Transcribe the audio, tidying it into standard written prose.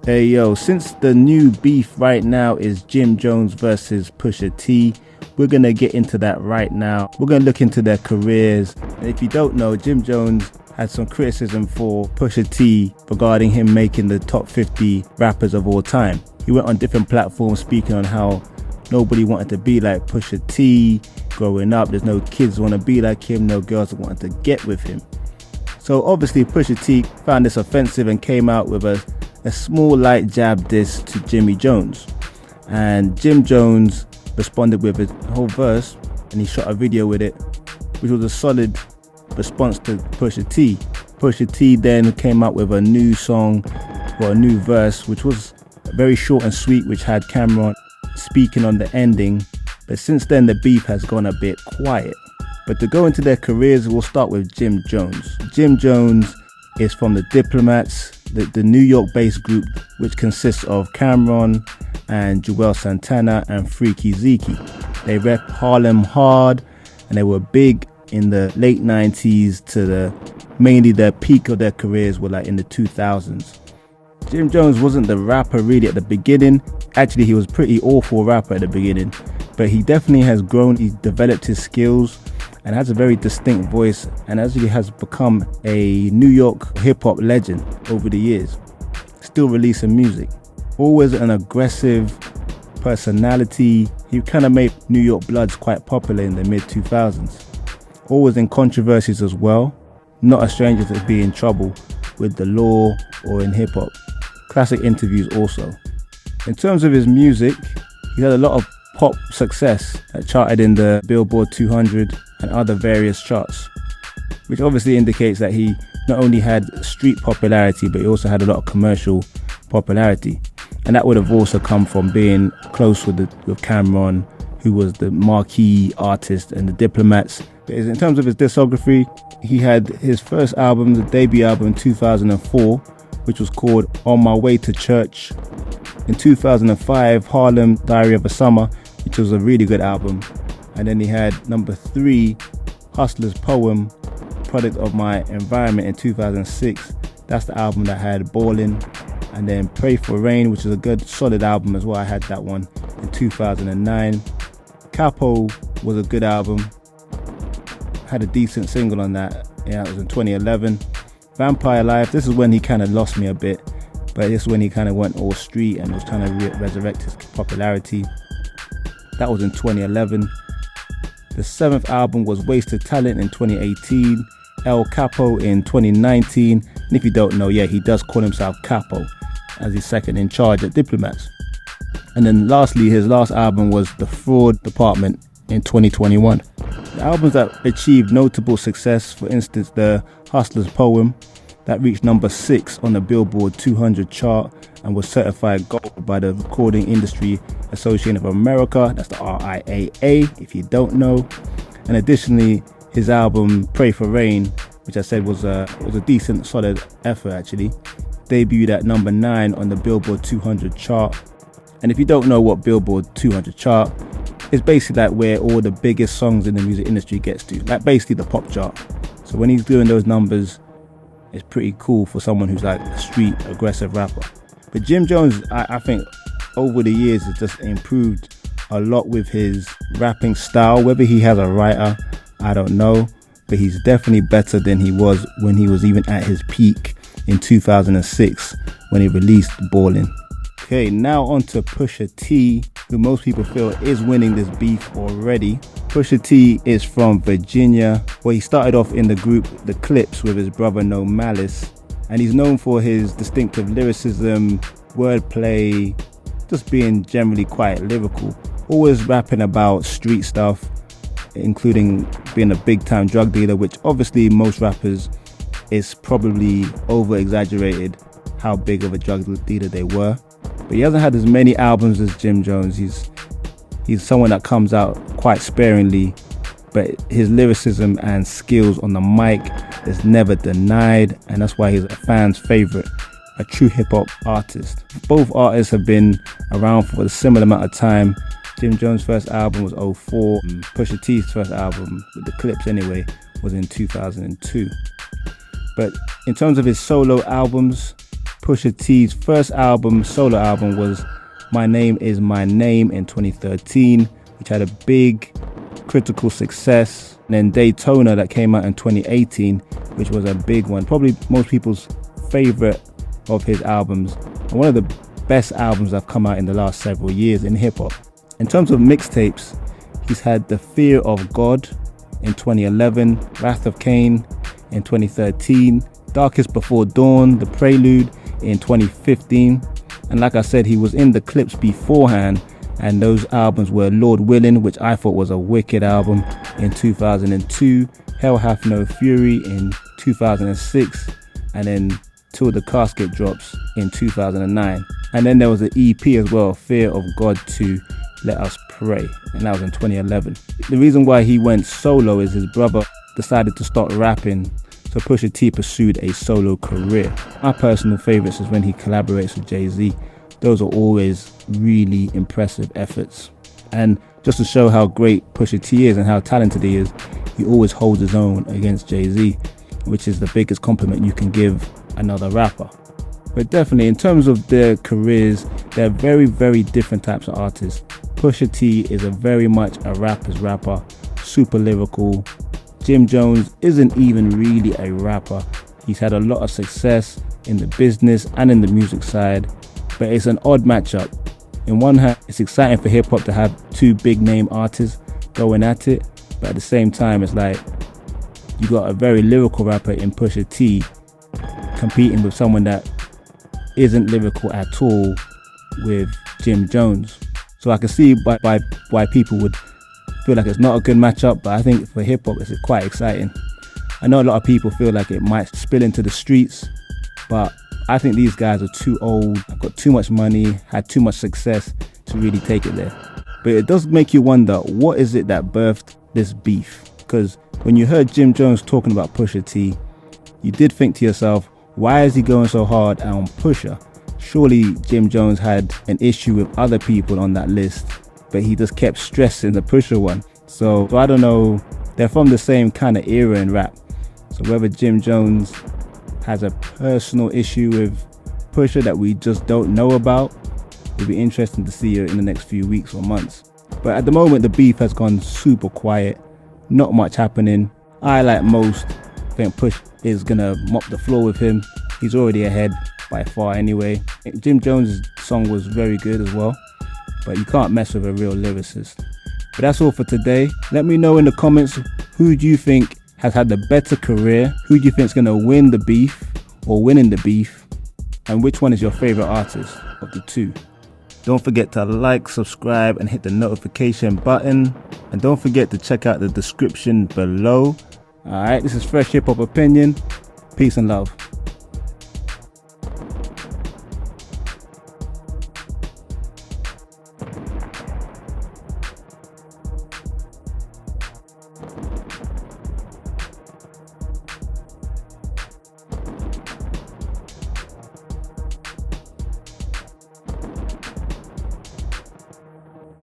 Hey yo, since the new beef right now is Jim Jones versus Pusha T, we're going to get into that right now. We're going to look into their careers. And if you don't know, Jim Jones had some criticism for Pusha T regarding him making the top 50 rappers of all time. He went on different platforms speaking on how nobody wanted to be like Pusha T growing up. There's no kids want to be like him, no girls wanted to get with him. So obviously Pusha T found this offensive and came out with a small light jab diss to Jimmy Jones. And Jim Jones responded with his whole verse and he shot a video with it, which was a solid response to Pusha T. Pusha T then came out with a new song or a new verse, which was very short and sweet, which had Cameron speaking on the ending. But since then the beef has gone a bit quiet. But to go into their careers, we'll start with Jim Jones. Jim Jones is from the Diplomats, the New York-based group, which consists of Cameron and Joel Santana and Freaky Zeke. They rep Harlem hard, and they were big in the late 90s to mainly the peak of their careers were like in the 2000s. Jim Jones wasn't the rapper really at the beginning. Actually, he was pretty awful rapper at the beginning, but he definitely has grown. He's developed his skills and has a very distinct voice, and actually has become a New York hip-hop legend over the years. Still releasing music. Always an aggressive personality. He kind of made New York Bloods quite popular in the mid-2000s. Always in controversies as well. Not a stranger to be in trouble with the law or in hip-hop. Classic interviews also. In terms of his music, he had a lot of pop success that charted in the Billboard 200 and other various charts, which obviously indicates that he not only had street popularity, but he also had a lot of commercial popularity. And that would have also come from being close with Cameron, who was the marquee artist, and the Diplomats. In terms of his discography, he had his first album, the debut album in 2004, which was called On My Way to Church. In 2005, Harlem, Diary of a Summer, which was a really good album. And then he had number 3, Hustler's Poem, Product of My Environment in 2006. That's the album that had Ballin'. And then Pray for Rain, which is a good solid album as well. I had that one in 2009. Capo was a good album. Had a decent single on that. Yeah, it was in 2011. Vampire Life, this is when he kind of lost me a bit. But this is when he kind of went all street and was trying to resurrect his popularity. That was in 2011. The 7th album was Wasted Talent in 2018, El Capo in 2019, and if you don't know, yeah, he does call himself Capo, as he's second in charge at Diplomats. And then lastly, his last album was The Fraud Department in 2021. The albums that achieved notable success, for instance, the Hustler's Poem, that reached number 6 on the Billboard 200 chart and was certified gold by the Recording Industry Association of America. That's the RIAA, if you don't know. And additionally, his album Pray for Rain, which I said was a decent, solid effort actually, debuted at number 9 on the Billboard 200 chart. And if you don't know what Billboard 200 chart, it's basically like where all the biggest songs in the music industry gets to, like basically the pop chart. So when he's doing those numbers, it's pretty cool for someone who's like a street aggressive rapper. But Jim Jones, I think over the years has just improved a lot with his rapping style. Whether he has a writer, I don't know, but he's definitely better than he was when he was even at his peak in 2006 when he released Ballin'. Okay, now on to Pusha T, who most people feel is winning this beef already. Pusha T is from Virginia, where he started off in the group The Clips with his brother No Malice, and he's known for his distinctive lyricism, wordplay, just being generally quite lyrical, always rapping about street stuff, including being a big-time drug dealer, which obviously most rappers is probably over-exaggerated how big of a drug dealer they were. But he hasn't had as many albums as Jim Jones. He's someone that comes out quite sparingly, but his lyricism and skills on the mic is never denied, and that's why he's a fan's favorite, a true hip-hop artist. Both artists have been around for a similar amount of time. Jim Jones' first album was 2004. Pusha T's first album, with The Clips anyway, was in 2002. But in terms of his solo albums, Pusha T's first album, solo album, was My Name Is My Name in 2013, which had a big critical success. And then Daytona, that came out in 2018, which was a big one. Probably most people's favorite of his albums, and one of the best albums that have come out in the last several years in hip-hop. In terms of mixtapes, he's had The Fear of God in 2011, Wrath of Cain in 2013, Darkest Before Dawn, The Prelude in 2015. And like I said, he was in the Clips beforehand, and those albums were Lord Willing, which I thought was a wicked album, in 2002, Hell Hath No Fury in 2006, and then Till the Casket Drops in 2009. And then there was an EP as well, Fear of God 2, Let Us Pray, and that was in 2011. The reason why he went solo is his brother decided to start rapping, so Pusha T pursued a solo career. My personal favorites is when he collaborates with Jay-Z. Those are always really impressive efforts. And just to show how great Pusha T is and how talented he is, he always holds his own against Jay-Z, which is the biggest compliment you can give another rapper. But definitely, in terms of their careers, they're very, very different types of artists. Pusha T is a very much a rapper's rapper, super lyrical. Jim Jones isn't even really a rapper. He's had a lot of success in the business and in the music side, but it's an odd matchup. In one hand, it's exciting for hip-hop to have two big name artists going at it, but at the same time, it's like you got a very lyrical rapper in Pusha T competing with someone that isn't lyrical at all with Jim Jones. So I can see why people would feel like it's not a good matchup, but I think for hip-hop it's quite exciting. I know a lot of people feel like it might spill into the streets, but I think these guys are too old, have got too much money, had too much success to really take it there. But it does make you wonder, what is it that birthed this beef? Because when you heard Jim Jones talking about Pusha T, you did think to yourself, why is he going so hard on Pusha? Surely Jim Jones had an issue with other people on that list, but he just kept stressing the Pusha one. So I don't know, they're from the same kind of era in rap. So whether Jim Jones has a personal issue with Pusha that we just don't know about, it'll be interesting to see in the next few weeks or months. But at the moment, the beef has gone super quiet, not much happening. I, like most, think Push is gonna mop the floor with him. He's already ahead by far anyway. Jim Jones' song was very good as well, but you can't mess with a real lyricist. But that's all for today. Let me know in the comments, who do you think has had the better career? Who do you think is gonna win the beef or win in the beef? And which one is your favorite artist of the two? Don't forget to like, subscribe, and hit the notification button. And don't forget to check out the description below. Alright, this is Fresh Hip Hop Opinion. Peace and love.